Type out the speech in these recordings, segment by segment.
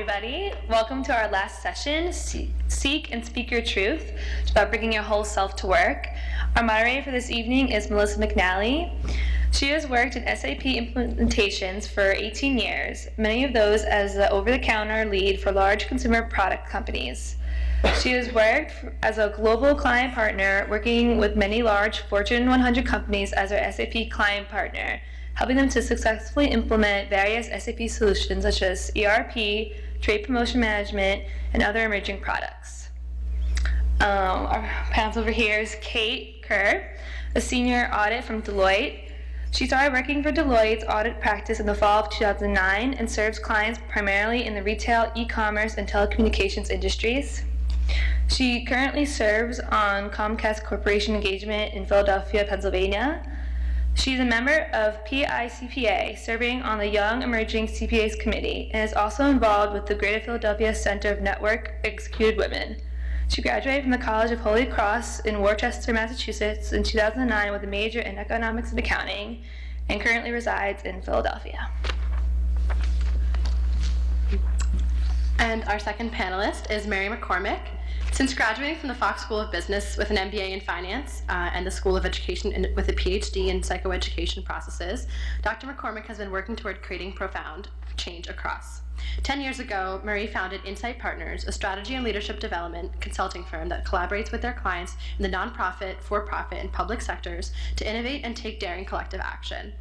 everybody. Welcome to our last session, Seek and Speak Your Truth. It's about bringing your whole self to work. Our moderator for this evening is Melissa McNally. She has worked in SAP implementations for 18 years, many of those as the over-the-counter lead for large consumer product companies. She has worked as a global client partner, working with many large Fortune 100 companies as her SAP client partner, helping them to successfully implement various SAP solutions such as ERP, trade promotion management, and other emerging products. Our panel over here is Kate Kerr, a senior audit from Deloitte. She started working for Deloitte's audit practice in the fall of 2009 and serves clients primarily in the retail, e-commerce, and telecommunications industries. She currently serves on Comcast Corporation engagement in Philadelphia, Pennsylvania. She's a member of PICPA, serving on the Young Emerging CPAs Committee, and is also involved with the Greater Philadelphia Center of Network Executed Women. She graduated from the College of Holy Cross in Worcester, Massachusetts in 2009 with a major in economics and accounting, and currently resides in Philadelphia. And our second panelist is Mary McCormack. Since graduating from the Fox School of Business with an MBA in Finance and the School of Education with a PhD in Psychoeducation Processes, Dr. McCormack has been working toward creating profound change across. 10 years ago, Marie founded Insight Partners, a strategy and leadership development consulting firm that collaborates with their clients in the nonprofit, for-profit, and public sectors to innovate and take daring collective action.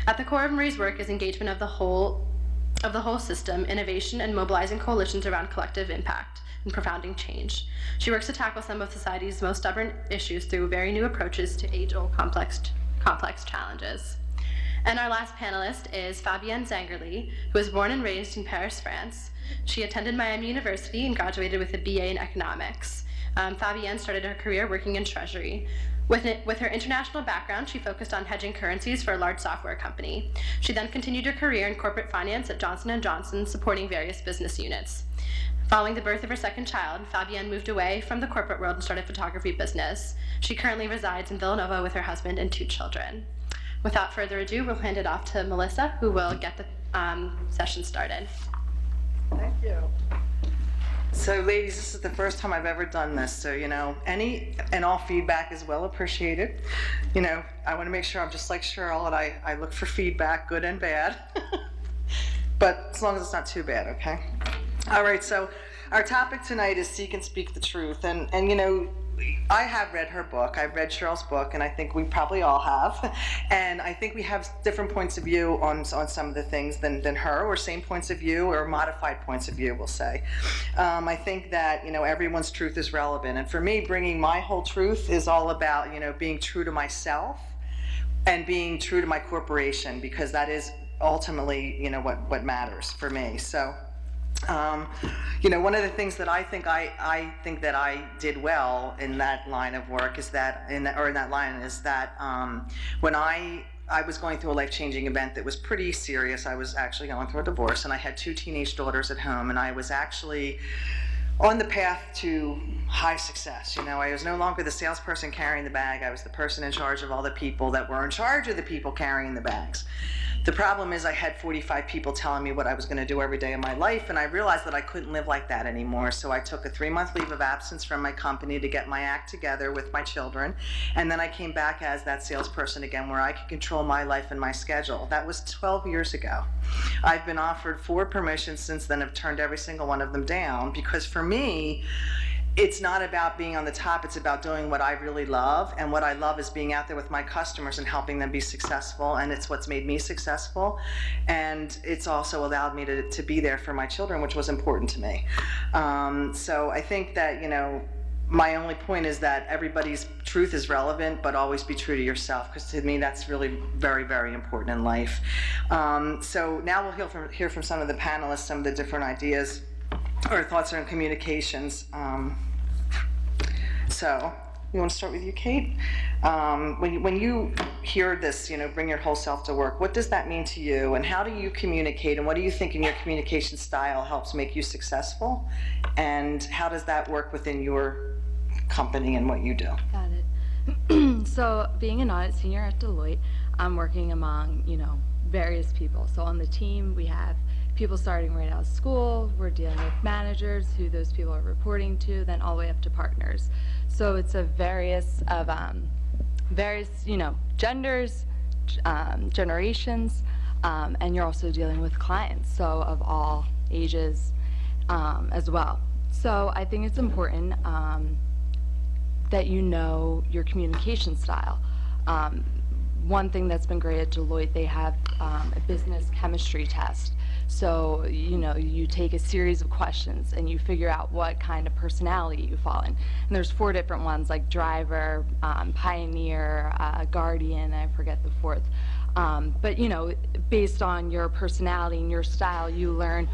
At the core of Marie's work is engagement of the whole system, innovation, and mobilizing coalitions around collective impact and profounding change. She works to tackle some of society's most stubborn issues through very new approaches to age-old complex challenges. And our last panelist is Fabian Zengerle, who was born and raised in Paris, France. She attended Miami University and graduated with a BA in economics. Fabienne started her career working in Treasury. With her international background, she focused on hedging currencies for a large software company. She then continued her career in corporate finance at Johnson & Johnson, supporting various business units. Following the birth of her second child, Fabienne moved away from the corporate world and started photography business. She currently resides in Villanova with her husband and 2 children. Without further ado, we'll hand it off to Melissa, who will get the session started. Thank you. So ladies, this is the first time I've ever done this, so any and all feedback is well appreciated. I want to make sure I'm just like Cheryl, and I look for feedback, good and bad. But as long as it's not too bad, okay? All right, so our topic tonight is Seek and Speak the Truth, and I have read her book. I've read Cheryl's book, and I think we probably all have. And I think we have different points of view on some of the things than her, or same points of view, or modified points of view, we'll say. I think that everyone's truth is relevant, and for me, bringing my whole truth is all about being true to myself and being true to my corporation, because that is ultimately what matters for me. So. One of the things that I think that I did well in that line of work is that, when I was going through a life-changing event that was pretty serious. I was actually going through a divorce, and I had 2 teenage daughters at home, and I was actually on the path to high success. I was no longer the salesperson carrying the bag. I was the person in charge of all the people that were in charge of the people carrying the bags. The problem is I had 45 people telling me what I was going to do every day of my life, and I realized that I couldn't live like that anymore. So I took a 3-month leave of absence from my company to get my act together with my children, and then I came back as that salesperson again, where I could control my life and my schedule. That was 12 years ago. I've been offered 4 promotions since then. I've turned every single one of them down, because for me, it's not about being on the top, it's about doing what I really love, and what I love is being out there with my customers and helping them be successful, and it's what's made me successful, and it's also allowed me to be there for my children, which was important to me. So I think that, my only point is that everybody's truth is relevant, but always be true to yourself, because to me that's really very, very important in life. So now we'll hear from some of the panelists some of the different ideas or thoughts on communications. So, you want to start with you, Kate? When you hear this, bring your whole self to work, what does that mean to you, and how do you communicate, and what do you think in your communication style helps make you successful, and how does that work within your company and what you do? Got it. So, being an audit senior at Deloitte, I'm working among, various people. So on the team, we have people starting right out of school. We're dealing with managers, who those people are reporting to, then all the way up to partners. So it's a various, genders, generations, and you're also dealing with clients, so of all ages as well. So I think it's important that you know your communication style. One thing that's been great at Deloitte, they have a business chemistry test. So, you take a series of questions and you figure out what kind of personality you fall in. And there's 4 different ones, like driver, pioneer, guardian, I forget the 4th. But, based on your personality and your style, you learn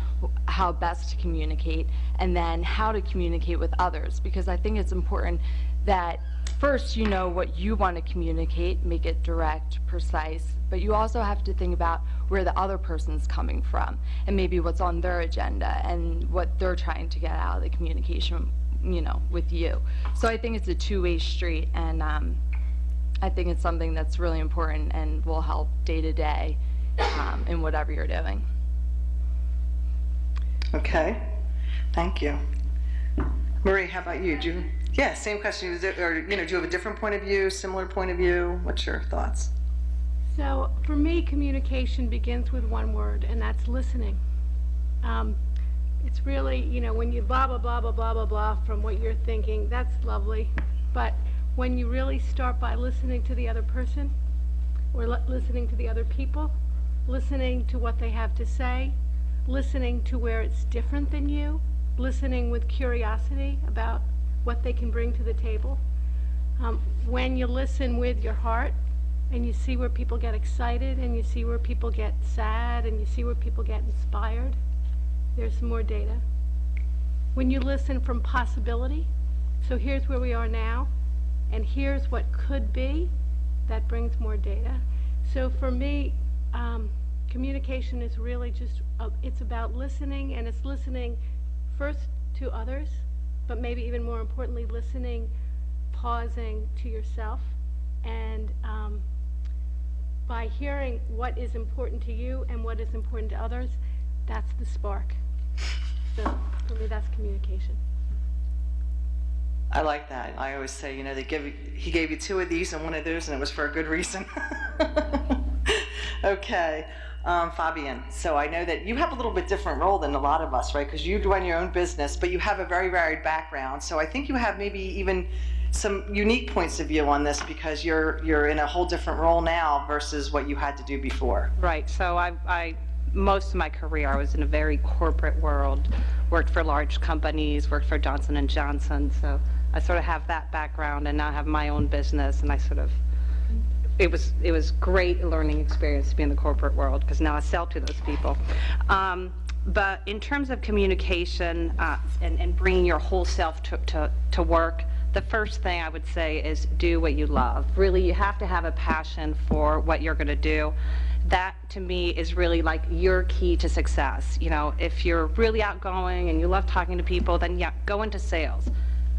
how best to communicate and then how to communicate with others. Because I think it's important that first you know what you want to communicate, make it direct, precise, but you also have to think about where the other person's coming from and maybe what's on their agenda and what they're trying to get out of the communication, with you. So I think it's a two-way street, and I think it's something that's really important and will help day to day in whatever you're doing. Okay, thank you. Marie, how about you? Yeah, same question. Do you have a different point of view, similar point of view? What's your thoughts? So for me, communication begins with one word, and that's listening. It's really, when you blah, blah, blah, blah, blah, blah, blah from what you're thinking, that's lovely. But when you really start by listening to the other person, or listening to the other people, listening to what they have to say, listening to where it's different than you, listening with curiosity about what they can bring to the table. When you listen with your heart and you see where people get excited and you see where people get sad and you see where people get inspired, there's some more data. When you listen from possibility, so here's where we are now and here's what could be, that brings more data. So for me, communication is really just, it's about listening, and it's listening first to others, but maybe even more importantly, listening, pausing to yourself, and by hearing what is important to you and what is important to others, that's the spark. So for me, that's communication. I like that. I always say, he gave you 2 of these and 1 of those, and it was for a good reason. Okay. Fabian, so I know that you have a little bit different role than a lot of us, right? Because you run your own business, but you have a very varied background. So I think you have maybe even some unique points of view on this, because you're in a whole different role now versus what you had to do before. Right. So I most of my career I was in a very corporate world, worked for large companies, worked for Johnson & Johnson. So I sort of have that background, and now I have my own business, and it was great learning experience to be in the corporate world, because now I sell to those people. But in terms of communication and bringing your whole self to work, the first thing I would say is do what you love. Really, you have to have a passion for what you're going to do. That, to me, is really like your key to success. If you're really outgoing and you love talking to people, then yeah, go into sales.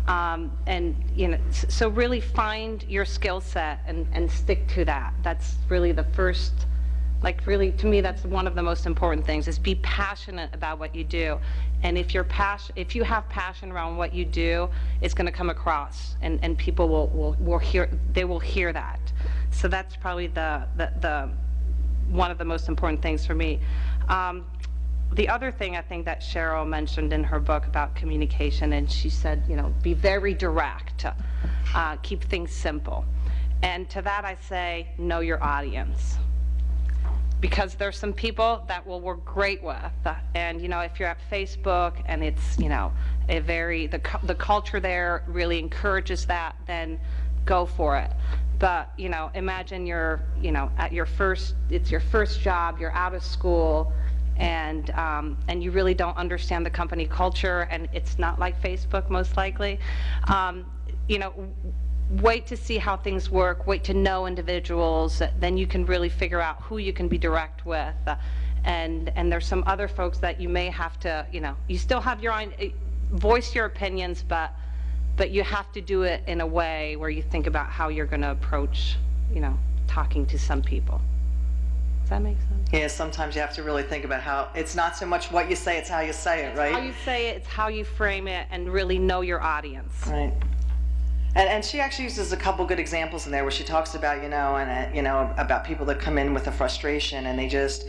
So really find your skill set and stick to that. That's really the first, to me, that's one of the most important things, is be passionate about what you do. And if you have passion around what you do, it's going to come across, and people will hear that. So that's probably the one of the most important things for me. The other thing I think that Cheryl mentioned in her book about communication, and she said, be very direct, keep things simple. And to that I say, know your audience. Because there's some people that will work great with, and if you're at Facebook and it's the culture there really encourages that, then go for it. But imagine you're at it's your first job, you're out of school, and you really don't understand the company culture, and it's not like Facebook most likely. Wait to see how things work, wait to know individuals, then you can really figure out who you can be direct with. And there's some other folks that you may have to, you still have your own, voice your opinions, but you have to do it in a way where you think about how you're going to approach, talking to some people. Does that make sense? Yeah, sometimes you have to really think about how, it's not so much what you say, it's how you say it, How right? you say it, it's how you frame it, and really know your audience. Right. And she actually uses a couple good examples in there where she talks about, about people that come in with a frustration and they just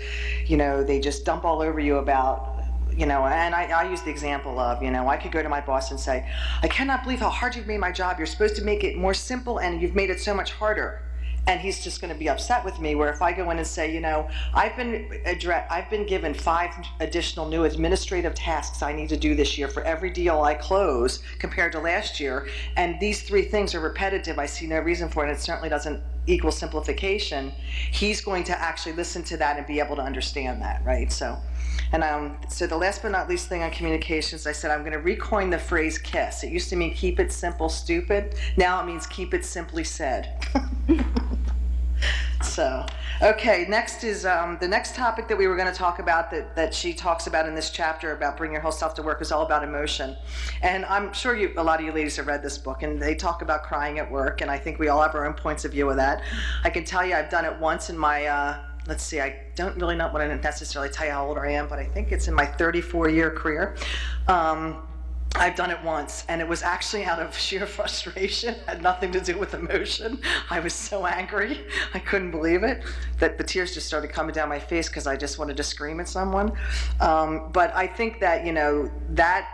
dump all over you about, and I use the example of, I could go to my boss and say, I cannot believe how hard you've made my job. You're supposed to make it more simple and you've made it so much harder. And he's just going to be upset with me, where if I go in and say, I've been given 5 additional new administrative tasks I need to do this year for every deal I close compared to last year, and these 3 things are repetitive, I see no reason for it, and it certainly doesn't equal simplification, he's going to actually listen to that and be able to understand that, right? So the last but not least thing on communications, I said I'm going to recoin the phrase KISS. It used to mean keep it simple, stupid. Now it means keep it simply said. So, okay, next is the next topic that we were going to talk about that she talks about in this chapter about bring your whole self to work is all about emotion. And I'm sure a lot of you ladies have read this book, and they talk about crying at work, and I think we all have our own points of view of that. I can tell you I've done it once in my, let's see, I don't really know what I necessarily tell you how old I am, but I think it's in my 34-year career. I've done it once, and it was actually out of sheer frustration. It had nothing to do with emotion. I was so angry. I couldn't believe it. That the tears just started coming down my face because I just wanted to scream at someone. But I think that, that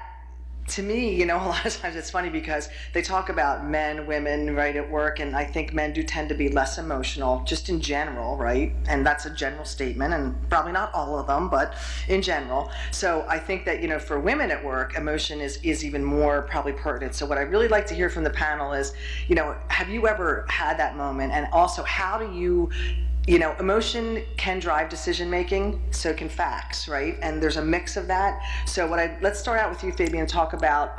to me, a lot of times it's funny because they talk about men, women, right, at work, and I think men do tend to be less emotional, just in general, right? And that's a general statement, and probably not all of them, but in general. So I think that, for women at work, emotion is even more probably pertinent. So what I'd really like to hear from the panel is, have you ever had that moment? And also, how do you emotion can drive decision making, so can facts, right? And there's a mix of that. So let's start out with you, Fabian, talk about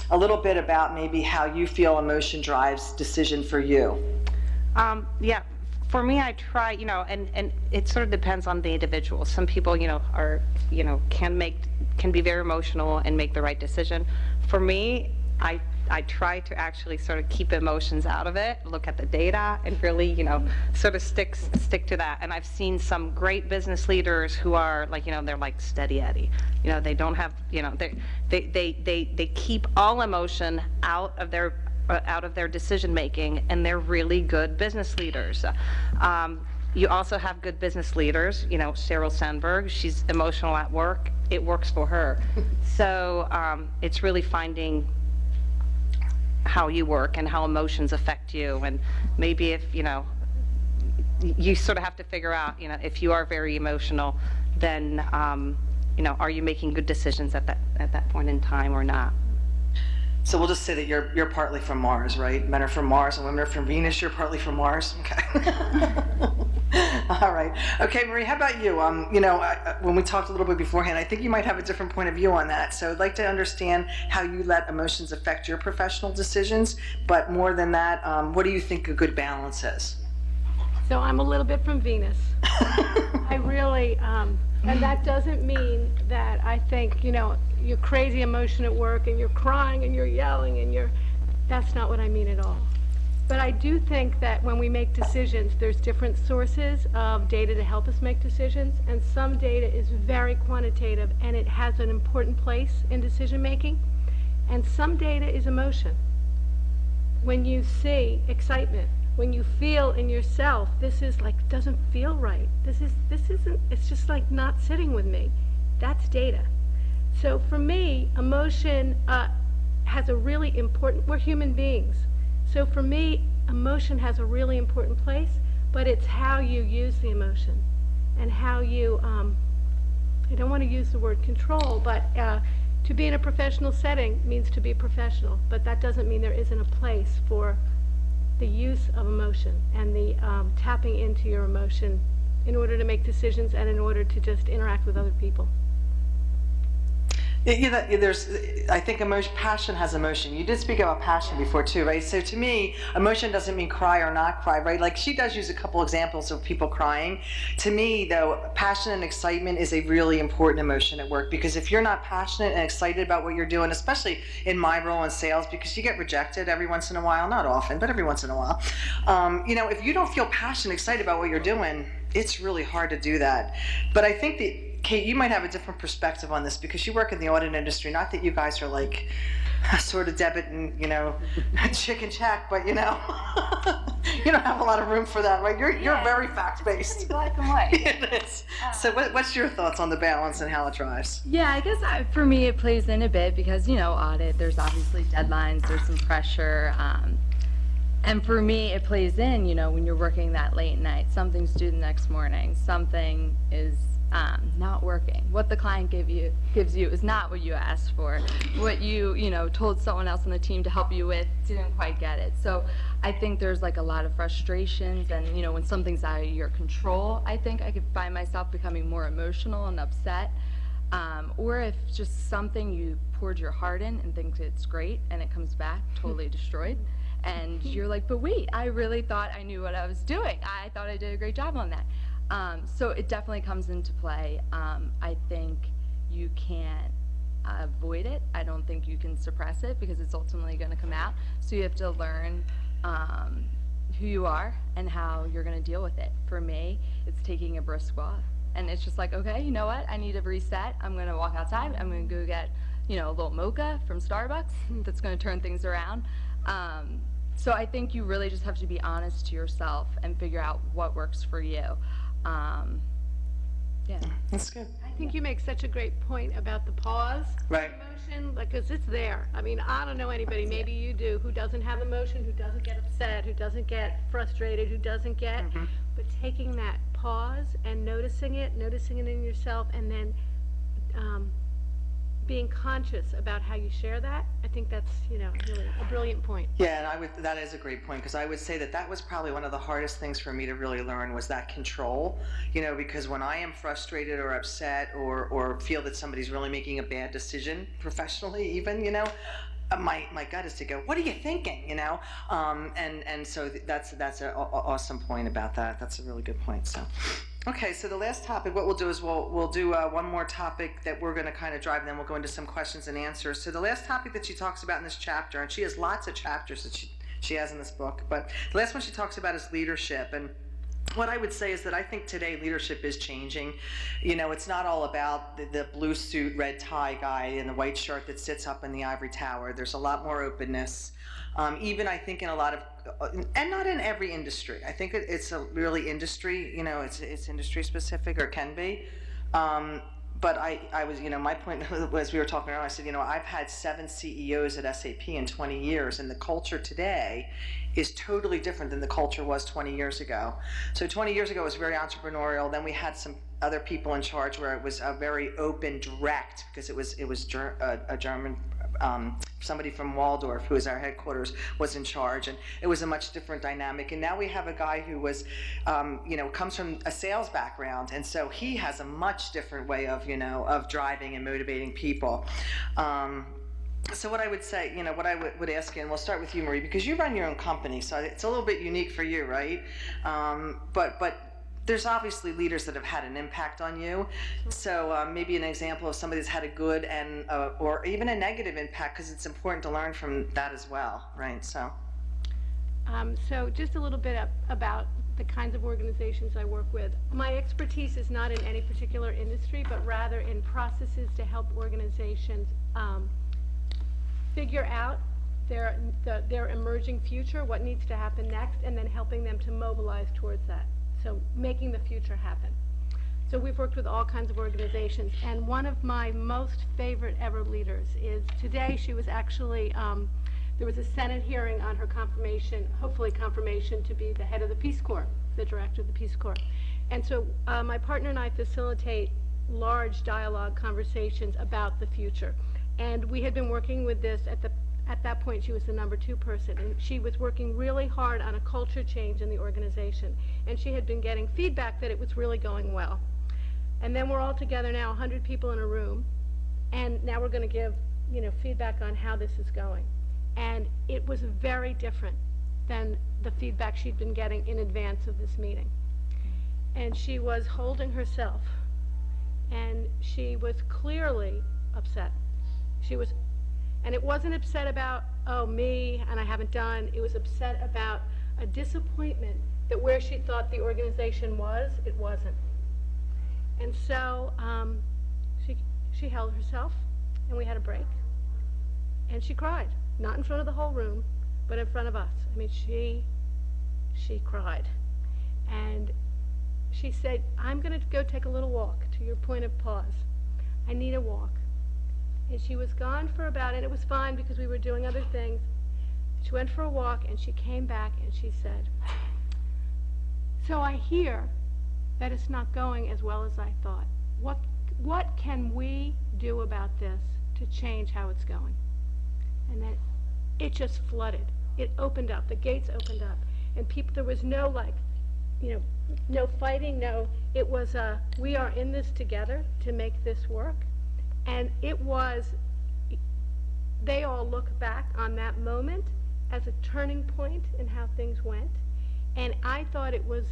a little bit about maybe how you feel emotion drives decision for you. Yeah, for me, I try, and it sort of depends on the individual. Some people, can be very emotional and make the right decision. For me, I try to actually sort of keep emotions out of it, look at the data, and really, sort of stick to that. And I've seen some great business leaders who are like, they're like steady Eddie. They don't have, they keep all emotion out of their decision making, and they're really good business leaders. You also have good business leaders. Sheryl Sandberg, she's emotional at work. It works for her. So it's really finding how you work and how emotions affect you, and maybe if you sort of have to figure out if you are very emotional, then are you making good decisions at that point in time or not? So we'll just say that you're partly from Mars, right? Men are from Mars and women are from Venus. You're partly from Mars. Okay. All right. Okay, Marie, how about you? When we talked a little bit beforehand, I think you might have a different point of view on that. So I'd like to understand how you let emotions affect your professional decisions. But more than that, what do you think a good balance is? So I'm a little bit from Venus. I really, and that doesn't mean that I think, you're crazy emotion at work and you're crying and you're yelling and that's not what I mean at all. But I do think that when we make decisions, there's different sources of data to help us make decisions, and some data is very quantitative and it has an important place in decision making, and some data is emotion. When you see excitement, when you feel in yourself, this is like, doesn't feel right. This isn't, it's just like not sitting with me. That's data. So for me, emotion has a really important, we're human beings. So for me, emotion has a really important place, but it's how you use the emotion and how you, I don't want to use the word control, but to be in a professional setting means to be professional, but that doesn't mean there isn't a place for the use of emotion and the tapping into your emotion in order to make decisions and in order to just interact with other people. I think passion has emotion. You did speak about passion before too, right? So to me, emotion doesn't mean cry or not cry, right? Like she does use a couple examples of people crying. To me, though, passion and excitement is a really important emotion at work, because if you're not passionate and excited about what you're doing, especially in my role in sales, because you get rejected every once in a while, not often, but every once in a while. If you don't feel passionate, excited about what you're doing, it's really hard to do that. But I think that, Kate, you might have a different perspective on this because you work in the audit industry. Not that you guys are like sort of debit and, chicken check, but you don't have a lot of room for that, right? You're very fact-based. Black and white. It is. So what's your thoughts on the balance and how it drives? Yeah, I guess for me it plays in a bit because, audit, there's obviously deadlines, there's some pressure. And for me, it plays in, when you're working that late night, something's due the next morning, something is not working. What the client gives you is not what you asked for. What you told someone else on the team to help you with didn't quite get it. So I think there's like a lot of frustrations, and when something's out of your control, I think I could find myself becoming more emotional and upset. Or if just something you poured your heart in and think it's great and it comes back totally destroyed. And you're like, but wait, I really thought I knew what I was doing. I thought I did a great job on that. So it definitely comes into play. I think you can't avoid it. I don't think you can suppress it because it's ultimately going to come out. So you have to learn who you are and how you're going to deal with it. For me, it's taking a brisk walk. And it's just like, okay, you know what? I need a reset. I'm going to walk outside. I'm going to go get, a little mocha from Starbucks that's going to turn things around. So I think you really just have to be honest to yourself and figure out what works for you. Yeah. That's good. I think you make such a great point about the pause. Right. Emotion, because it's there. I mean, I don't know anybody, maybe you do, who doesn't have emotion, who doesn't get upset, who doesn't get frustrated, who doesn't get, but taking that pause and noticing it in yourself, and then being conscious about how you share that, I think that's, really a brilliant point. Yeah, and that is a great point, because I would say that was probably one of the hardest things for me to really learn was that control, because when I am frustrated or upset or feel that somebody's really making a bad decision professionally even, my gut is to go, what are you thinking, and so that's an awesome point about that. That's a really good point. So okay, so the last topic, what we'll do is we'll do one more topic that we're going to kind of drive, and then we'll go into some questions and answers. So the last topic that she talks about in this chapter, and she has lots of chapters that she has in this book, but the last one she talks about is leadership. And what I would say is that I think today leadership is changing. It's not all about the blue suit, red tie guy in the white shirt that sits up in the ivory tower. There's a lot more openness. Even I think in a lot of, and not in every industry. I think it's a really industry, it's industry specific, or can be. But I was, my point was, we were talking earlier, I said, I've had 7 CEOs at SAP in 20 years, and the culture today is totally different than the culture was 20 years ago. So 20 years ago it was very entrepreneurial. Then we had some other people in charge where it was a very open, direct, because it was a German, somebody from Waldorf, who is our headquarters, was in charge, and it was a much different dynamic. And now we have a guy who was, comes from a sales background, and so he has a much different way of, of driving and motivating people. So what I would say, what I would ask you, and we'll start with you, Marie, because you run your own company, so it's a little bit unique for you, right? But there's obviously leaders that have had an impact on you. So maybe an example of somebody that's had a good and or even a negative impact, because it's important to learn from that as well, right? So just a little bit about the kinds of organizations I work with. My expertise is not in any particular industry, but rather in processes to help organizations figure out their emerging future, what needs to happen next, and then helping them to mobilize towards that. So making the future happen. So we've worked with all kinds of organizations, and one of my most favorite ever leaders is today. She was actually, there was a Senate hearing on her confirmation, hopefully confirmation to be the head of the Peace Corps, the director of the Peace Corps. And so my partner and I facilitate large dialogue conversations about the future. And we had been working with this at that point. She was the number 2 person, and she was working really hard on a culture change in the organization. And she had been getting feedback that it was really going well. And then we're all together now, 100 people in a room, and now we're going to give, feedback on how this is going. And it was very different than the feedback she'd been getting in advance of this meeting. And she was holding herself, and she was clearly upset. And it wasn't upset about, oh, me, and I haven't done. It was upset about a disappointment that where she thought the organization was, it wasn't. And so she held herself, and we had a break. And she cried, not in front of the whole room, but in front of us. I mean, she cried. And she said, I'm going to go take a little walk, to your point of pause. I need a walk. And she was gone for about, and it was fine because we were doing other things. She went for a walk, and she came back, and she said, so I hear that it's not going as well as I thought. What can we do about this to change how it's going? And then it just flooded. It opened up. The gates opened up. And people, there was no no fighting, it was we are in this together to make this work. And it was, they all look back on that moment as a turning point in how things went. And I thought it was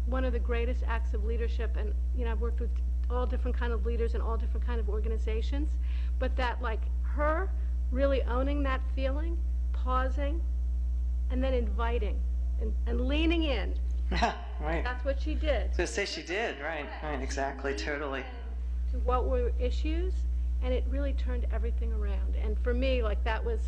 one of the greatest acts of leadership. And, I've worked with all different kind of leaders in all different kind of organizations. But that, her really owning that feeling, pausing, and then inviting and leaning in. Right. That's what she did. So say she did, right, exactly, totally. To what were issues, and it really turned everything around. And for me, that was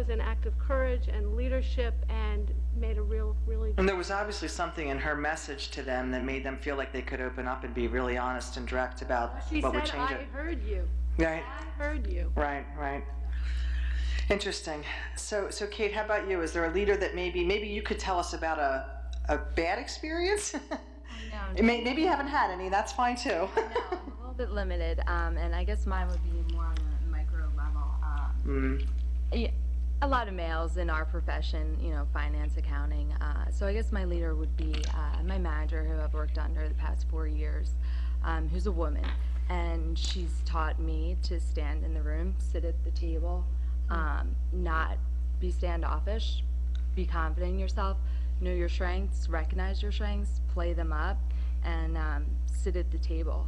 an act of courage and leadership, and made a really. And there was obviously something in her message to them that made them feel like they could open up and be really honest and direct about what would change it. I heard you. Right. I heard you. Right. Interesting. So Kate, how about you? Is there a leader that maybe you could tell us about a bad experience? No. Maybe you haven't had any. That's fine too. No, a little bit limited, and I guess mine would be more on a micro level. A lot of males in our profession, finance, accounting. So I guess my leader would be my manager, who I've worked under the past 4 years, who's a woman. And she's taught me to stand in the room, sit at the table, not be standoffish, be confident in yourself, know your strengths, recognize your strengths, play them up, and sit at the table.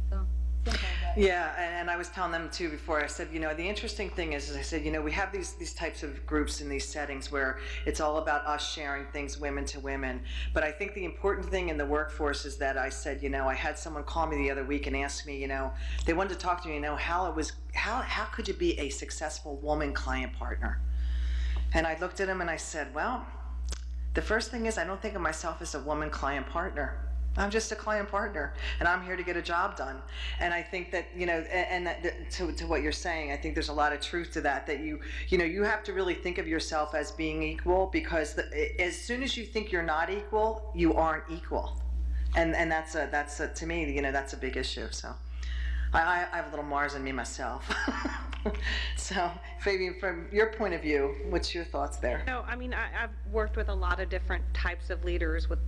So, simple, but Yeah, and I was telling them too before, I said, the interesting thing is I said, we have these types of groups in these settings where it's all about us sharing things women to women. But I think the important thing in the workforce is that I said, I had someone call me the other week and ask me, they wanted to talk to me, how could you be a successful woman client partner? And I looked at him and I said, well, the first thing is I don't think of myself as a woman client partner. I'm just a client partner, and I'm here to get a job done. And I think that, to what you're saying, I think there's a lot of truth to that you have to really think of yourself as being equal, because as soon as you think you're not equal, you aren't equal. And that's to me, that's a big issue. So I have a little Mars in me myself. So, Fabian, from your point of view, what's your thoughts there? No, I mean, I've worked with a lot of different types of leaders with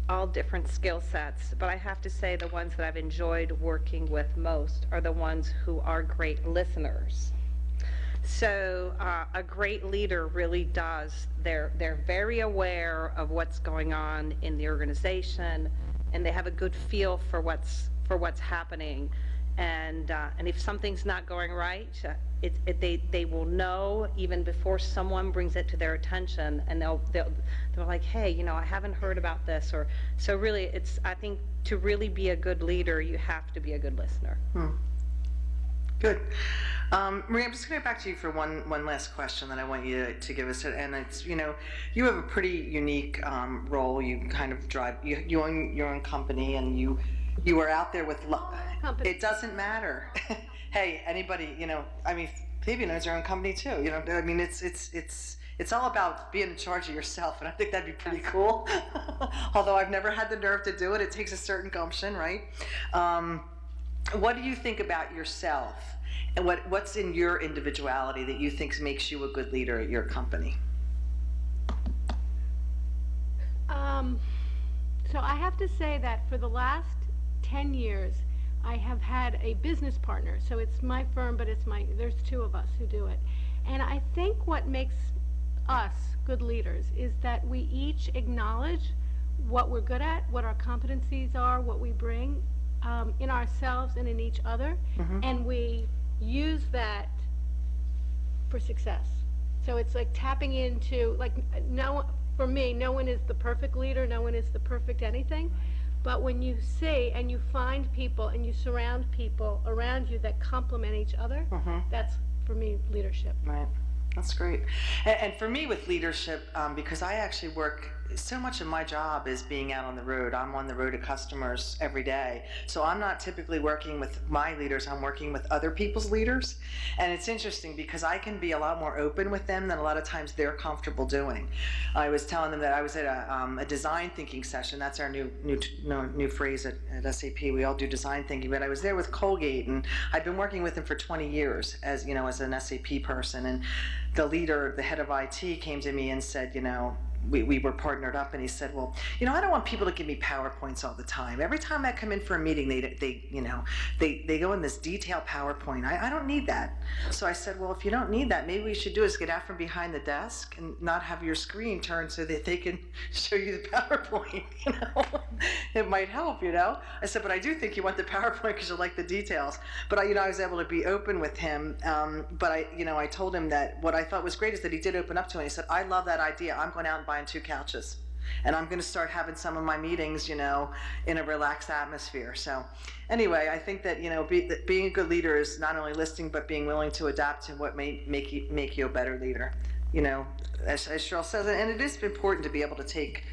all different skill sets, but I have to say the ones that I've enjoyed working with most are the ones who are great listeners. So a great leader really does, they're very aware of what's going on in the organization, and they have a good feel for what's happening. And if something's not going right, they will know even before someone brings it to their attention, and they're like, hey, I haven't heard about this, or so. Really, I think to really be a good leader, you have to be a good listener. Good. Maria, I'm just going to go back to you for one last question that I want you to give us, and it's you have a pretty unique role. You kind of drive you own your own company, and you are out there with it doesn't matter. Hey, anybody, Fabian owns her own company too. It's all about being in charge of yourself, and I think that'd be pretty cool. Although I've never had the nerve to do it. It takes a certain gumption, right? What do you think about yourself, and what's in your individuality that you think makes you a good leader at your company? So I have to say that for the last 10 years, I have had a business partner. So it's my firm, but there's two of us who do it. And I think what makes us good leaders is that we each acknowledge what we're good at, what our competencies are, what we bring in ourselves and in each other, and we use that for success. So it's like tapping into, like, for me, no one is the perfect leader, no one is the perfect anything. But when you see and you find people and you surround people around you that complement each other, that's, for me, leadership. Right. That's great. And for me with leadership, because I actually work, so much of my job is being out on the road. I'm on the road to customers every day. So I'm not typically working with my leaders, I'm working with other people's leaders. And it's interesting because I can be a lot more open with them than a lot of times they're comfortable doing. I was telling them that I was at a design thinking session. That's our new phrase at SAP. We all do design thinking. But I was there with Colgate, and I'd been working with them for 20 years as an SAP person. And the leader, the head of IT, came to me and said, we were partnered up, and he said, well, I don't want people to give me PowerPoints all the time. Every time I come in for a meeting, they go in this detailed PowerPoint. I don't need that. So I said, well, if you don't need that, maybe what you should do is get out from behind the desk and not have your screen turned so that they can show you the PowerPoint. It might help, I said, but I do think you want the PowerPoint because you like the details. But I was able to be open with him. But I told him that what I thought was great is that he did open up to me. He said, I love that idea. I'm going out and buying 2 couches, and I'm going to start having some of my meetings, in a relaxed atmosphere. So anyway, I think that, being a good leader is not only listening, but being willing to adapt to what may make you a better leader. As Cheryl says, and it is important to be able to take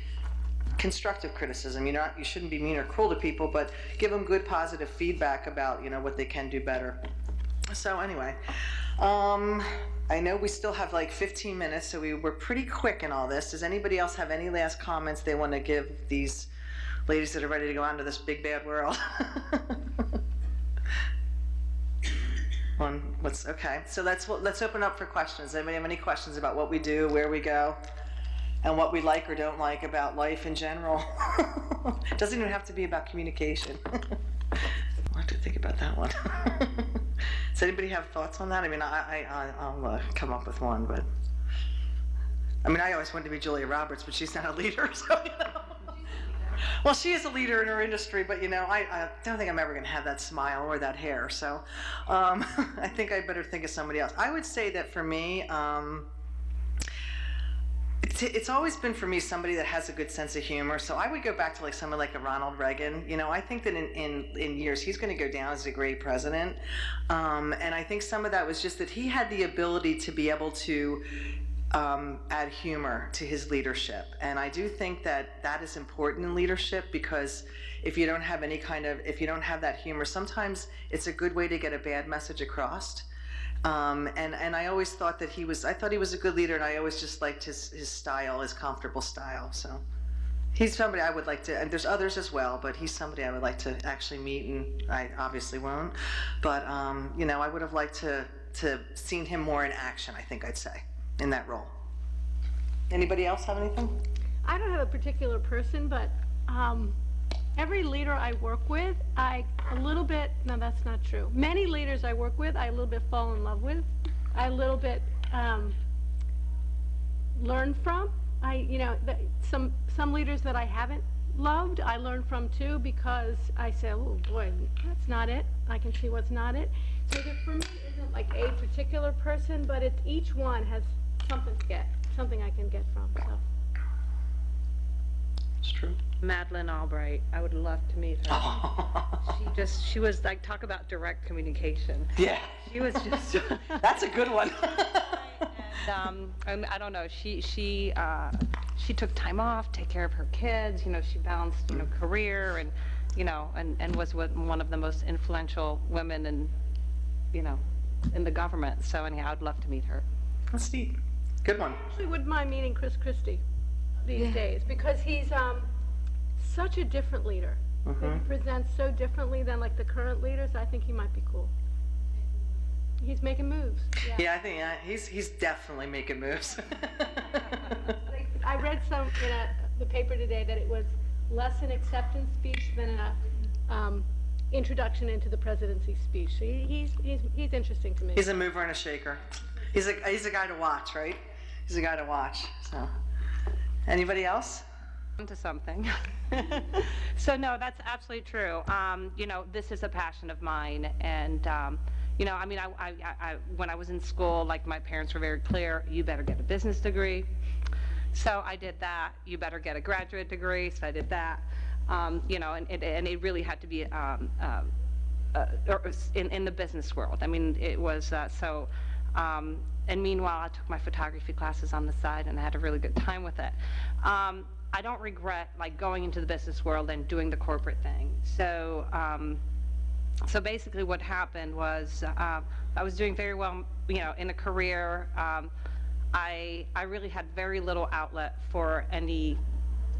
constructive criticism. You shouldn't be mean or cruel to people, but give them good, positive feedback about, what they can do better. So anyway, I know we still have like 15 minutes, so we were pretty quick in all this. Does anybody else have any last comments they want to give these ladies that are ready to go out into this big bad world? Okay, so let's open up for questions. Anybody have any questions about what we do, where we go, and what we like or don't like about life in general? It doesn't even have to be about communication. I'll have to think about that one. Does anybody have thoughts on that? I mean, I'll come up with one, but I always wanted to be Julia Roberts, but she's not a leader, so Well, she is a leader in her industry, but I don't think I'm ever going to have that smile or that hair. So I think I better think of somebody else. I would say that for me, it's always been for me somebody that has a good sense of humor. So I would go back to someone like a Ronald Reagan. I think that in years he's going to go down as a great president. And I think some of that was just that he had the ability to be able to add humor to his leadership. And I do think that is important in leadership, because if you don't have that humor, sometimes it's a good way to get a bad message across. And I always thought that he was a good leader, and I always just liked his style, his comfortable style. So he's somebody I would like to, and there's others as well, but he's somebody I would like to actually meet, and I obviously won't. But, I would have liked to seen him more in action, I think I'd say, in that role. Anybody else have anything? I don't have a particular person, but every leader I work with, no, that's not true. Many leaders I work with, I a little bit fall in love with. I a little bit learn from. Some leaders that I haven't loved, I learn from too, because I say, oh boy, that's not it. I can see what's not it. So there, for me, isn't like a particular person, but each one has something I can get from. So. It's true. Madeleine Albright, I would love to meet her. She was like, talk about direct communication. Yeah. She was just. That's a good one. And I don't know, she took time off, take care of her kids, she balanced, career and was one of the most influential women in the government. So anyhow, I'd love to meet her. That's neat. Good one. I actually wouldn't mind meeting Chris Christie these days, because he's such a different leader. He presents so differently than the current leaders. I think he might be cool. He's making moves. Yeah, I think he's definitely making moves. I read some in the paper today that it was less an acceptance speech than an introduction into the presidency speech. So he's interesting to me. He's a mover and a shaker. He's a guy to watch, right? He's a guy to watch. So, anybody else? To something. So no, that's absolutely true. This is a passion of mine, and you know, I mean, when I was in school, like, my parents were very clear, you better get a business degree. So I did that. You better get a graduate degree. So I did that. You know, and it really had to be in the business world. I mean, it was so. And meanwhile, I took my photography classes on the side, and I had a really good time with it. I don't regret, like, going into the business world and doing the corporate thing. So, so basically, what happened was I was doing very well, you know, in a career. I really had very little outlet for any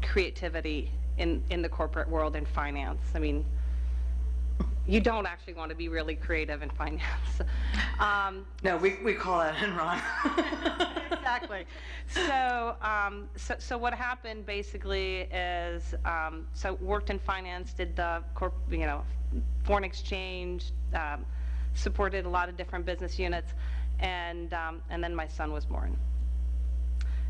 creativity in the corporate world and finance. I mean, you don't actually want to be really creative in finance. No, we call that Enron. Exactly. So, so what happened basically is, so worked in finance, did the you know, foreign exchange, supported a lot of different business units, and then my son was born.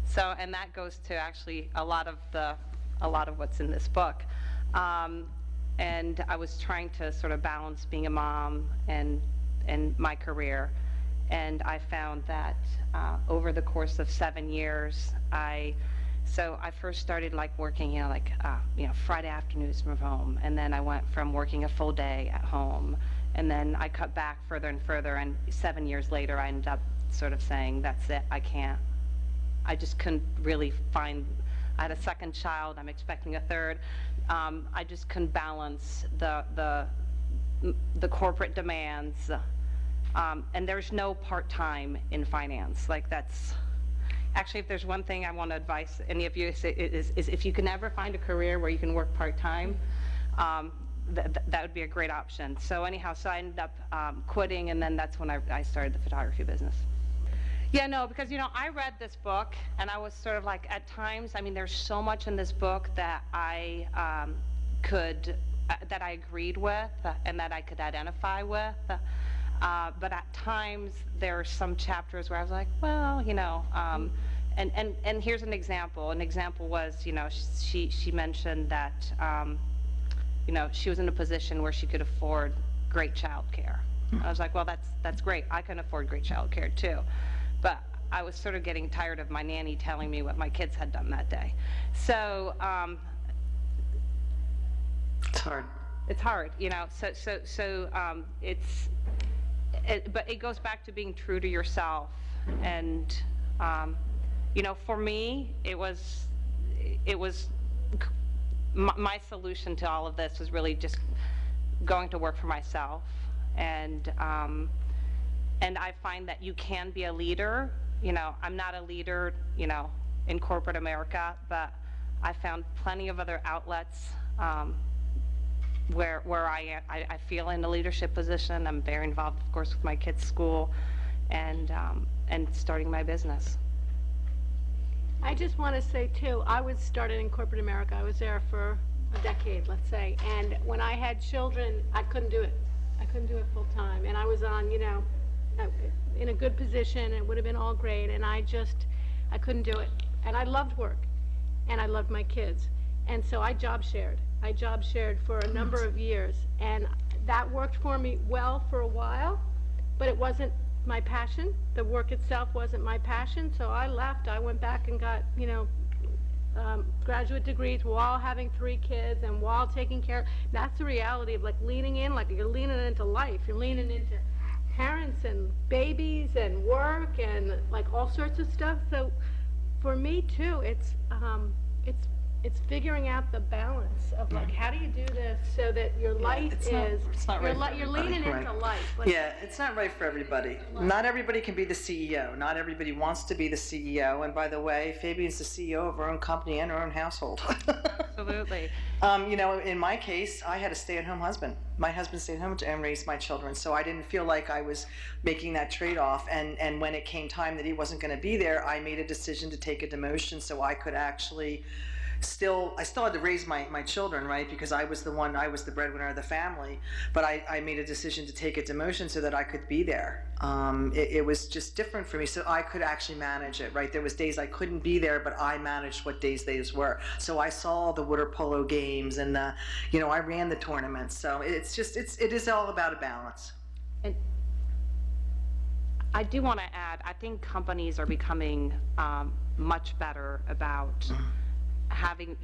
So, and that goes to actually a lot of what's in this book. And I was trying to sort of balance being a mom and my career. And I found that over the course of 7 years, so I first started like working, you know, Friday afternoons from home. And then I went from working a full day at home. And then I cut back further and further. And 7 years later, I ended up sort of saying, that's it, I just couldn't really find. I had a second child, I'm expecting a third. I just couldn't balance the corporate demands. And there's no part-time in finance. Like, that's, actually, if there's one thing I want to advise any of you is if you can ever find a career where you can work part-time, that would be a great option. So anyhow, so I ended up quitting, and then that's when I started the photography business. Yeah, no, because, you know, I read this book, and I was sort of like, at times, I mean, there's so much in this book that I that I agreed with and that I could identify with. But at times, there are some chapters where I was like, well, you know, and here's an example. An example was, you know, she mentioned that, you know, she was in a position where she could afford great child care. I was like, well, that's great. I can afford great child care, too. But I was sort of getting tired of my nanny telling me what my kids had done that day. So It's hard. it's hard, you know. So but it goes back to being true to yourself. And you know, for me, it was my solution to all of this was really just going to work for myself. And I find that you can be a leader. You know, I'm not a leader, you know, in corporate America, but I found plenty of other outlets where I feel in a leadership position. I'm very involved, of course, with my kids' school and starting my business. I just want to say, too, I was started in corporate America. I was there for a decade, let's say. And when I had children, I couldn't do it. I couldn't do it full time. And I was on, you know, in a good position. It would have been all great. And I couldn't do it. And I loved work. And I loved my kids. And so I job shared. I job shared for a number of years. And that worked for me well for a while. But it wasn't my passion. The work itself wasn't my passion. So I left. I went back and got, you know, graduate degrees while having 3 kids and while taking care. That's the reality of like leaning in, like you're leaning into life. You're leaning into parents and babies and work and like all sorts of stuff. So for me too, it's figuring out the balance of like, how do you do this so that your life you're leaning into life. Like, Yeah, it's not right for everybody. Not everybody can be the CEO. Not everybody wants to be the CEO. And by the way, Fabian's the CEO of her own company and her own household. Absolutely. You know, in my case, I had a stay-at-home husband. My husband stayed home and raised my children, so I didn't feel like I was making that trade-off. And when it came time that he wasn't going to be there, I made a decision to take a demotion so I could actually I still had to raise my children, right? Because I was the breadwinner of the family. But I made a decision to take a demotion so that I could be there. It was just different for me, so I could actually manage it, right? There was days I couldn't be there, but I managed what days those were. So I saw the water polo games and I ran the tournaments. So it is all about a balance. I do want to add, I think companies are becoming much better about having,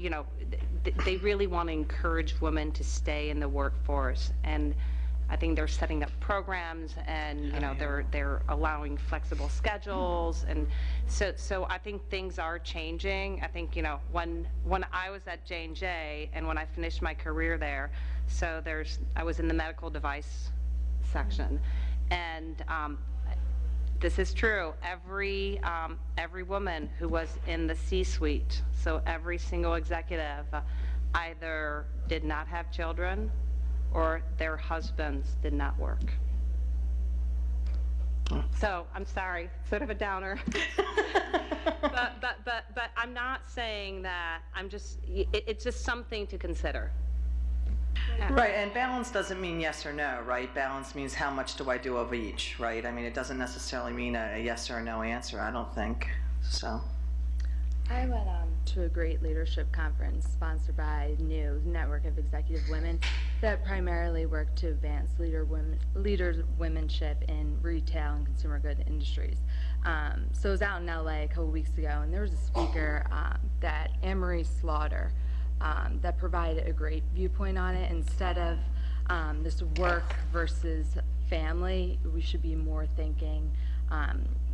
they really want to encourage women to stay in the workforce. And I think they're setting up programs and, they're allowing flexible schedules. And so I think things are changing. I think, when I was at J&J and when I finished my career there, so I was in the medical device section. And this is true. Every woman who was in the C-suite, so every single executive, either did not have children or their husbands did not work. So I'm sorry, sort of a downer. but I'm not saying that. It's just something to consider. Right, and balance doesn't mean yes or no, right? Balance means how much do I do of each, right? I mean, it doesn't necessarily mean a yes or a no answer, I don't think, so. I went to a great leadership conference sponsored by NEW, Network of Executive Women, that primarily worked to advance leadership in retail and consumer good industries. So I was out in LA a couple weeks ago, and there was a speaker, that Anne-Marie Slaughter, that provided a great viewpoint on it. Instead of this work versus family, we should be more thinking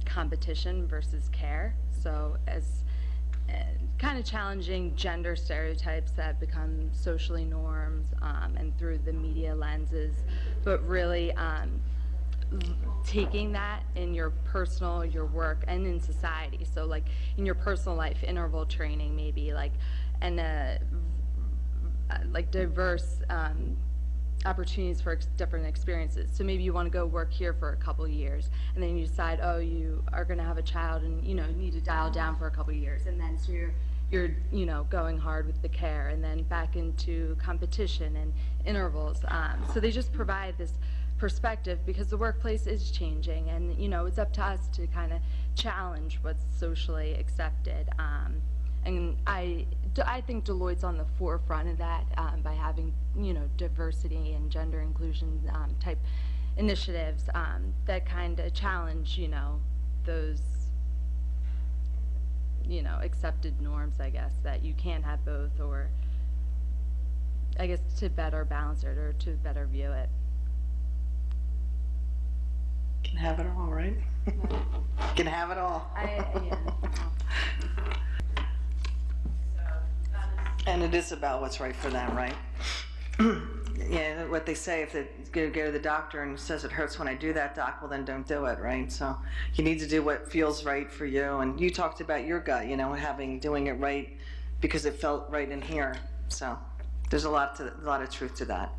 competition versus care. So as kind of challenging gender stereotypes that become socially norms and through the media lenses, but really taking that in your personal, your work, and in society. So like in your personal life, interval training maybe, like, and like diverse opportunities for different experiences. So maybe you want to go work here for a couple years, and then you decide, oh, you are going to have a child, and you need to dial down for a couple years, and then so you're going hard with the care, and then back into competition and intervals. So they just provide this perspective because the workplace is changing, and it's up to us to kind of challenge what's socially accepted. And I think Deloitte's on the forefront of that by having, diversity and gender inclusion type initiatives that kind of challenge, those, accepted norms, I guess, that you can't have both, or I guess to better balance it or to better view it. Can have it all, right? Can have it all. And it is about what's right for them, right? Yeah, what they say, if they go to the doctor and says it hurts when I do that, doc, well then don't do it, right? So you need to do what feels right for you. And you talked about your gut, doing it right because it felt right in here. So there's a lot of truth to that.